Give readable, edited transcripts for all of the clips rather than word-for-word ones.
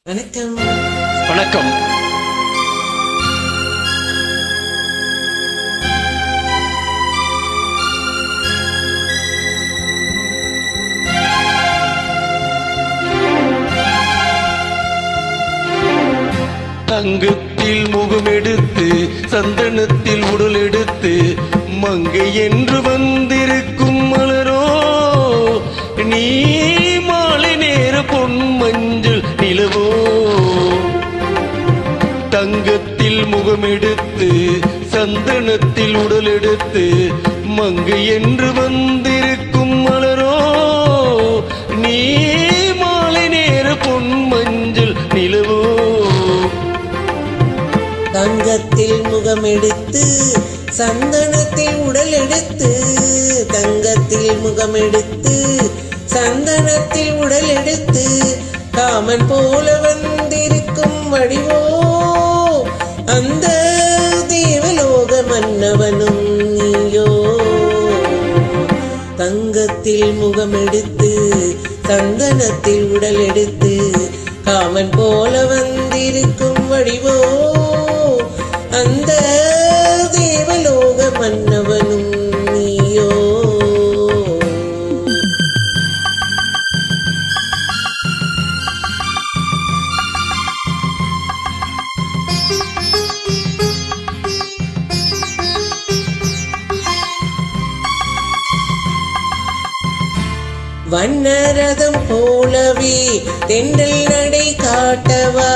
வணக்கம். வணக்கம். தங்கத்தில் முகமெடுத்து சந்தனத்தில் உடல் எடுத்து மங்கை என்று வந்திருக்கும் மலரோ நீ மாலை நேர பொன் மஞ்சள் நிலவோ. தங்கத்தில் முகமெடுத்து சந்தனத்தில் உடல் எடுத்து மங்கை என்று வந்திருக்கும் மலரோ நீ மாலை நேர பொன் மஞ்சள் நிலவோ. தங்கத்தில் முகமெடுத்து சந்தனத்தில் உடல் எடுத்து தங்கத்தில் முகமெடுத்து சந்தனத்தில் உடல் எடுத்து காமன் போல வந்திருக்கும் வடிவோ அந்த தேவலோக மன்னவனும் நீயோ. தங்கத்தில் முகமெடுத்து சந்தனத்தில் உடல் எடுத்து காமன் போல வந்திருக்கும் வடிவோ அந்த தேவலோக மன்னவனும் நீயோ. வண்ணரதம் போலவே தென்றல் நடை காட்டவா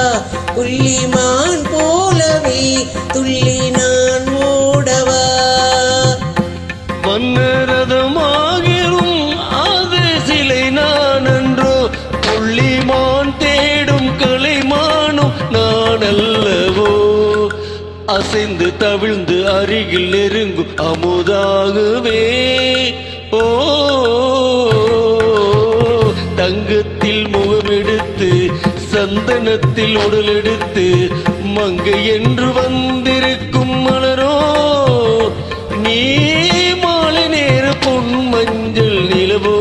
புள்ளிமான் போலவே துள்ளி நான் ஓடவா. வண்ணரதமாகிரும் அது சிலை நான் அன்றோ புள்ளிமான் தேடும் கலைமானும் நான் அல்லவோ. அசைந்து தவிழ்ந்து அருகில் நெருங்கும் அமுதாகவே ஓ. தங்கத்தில் முகமெடுத்து சந்தனத்தில் உடல் எடுத்து மங்கை என்று வந்திருக்கும் மலரோ நீ மாலை நேர பொன் மஞ்சள் நிலவோ.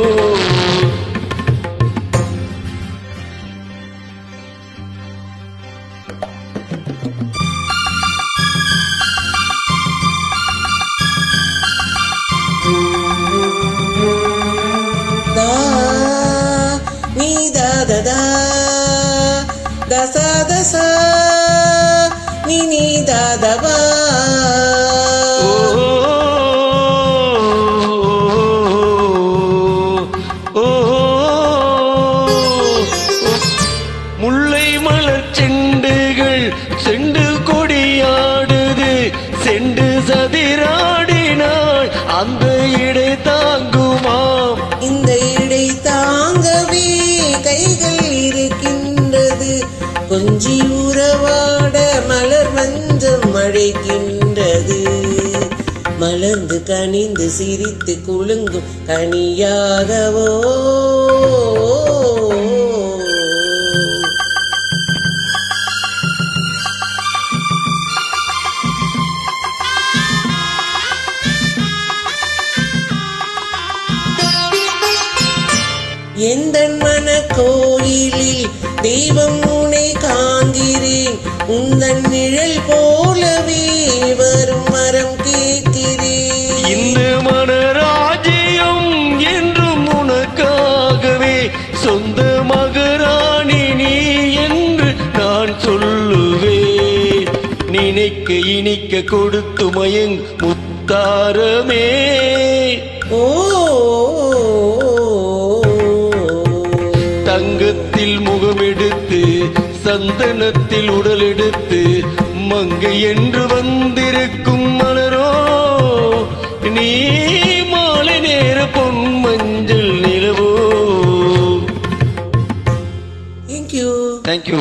దసా దసా నీ నీ దాదవా. முல்லை மலர் செண்டுகள் செண்டு கொடியாடுது செண்டு சதிராடினாள் அந்த இடை தாங்குமாம். இந்த இடை தாங்கவே கைகள் இருக்கின்றது கொஞ்சி உறவாட மலர் மஞ்சம் அழைக்கின்றது. மலர்ந்து கனிந்து சிரித்து குலுங்கும் கனியாகவோ. எந்தன் மன கோயிலில் தெய்வம் உனை காண்கிறேன் உந்தன் நிழல் போலவே வரும் மரம் கேட்கிறேன். இந்த மனராஜ்யம் என்றும் உனக்காகவே சொந்த மகராணி நீ என்று நான் சொல்லுவேன். நினைக்க இனிக்க கொடுத்து மயங் முத்தாரமே ஓ. தங்கத்தில் முகமெடுத்து சந்தனத்தில் உடல் எடுத்து மங்கை என்று வந்திருக்கும் மலரோ நீ மாலை நேர பொன் மஞ்சள் நிலவோ. Thank you. Thank you.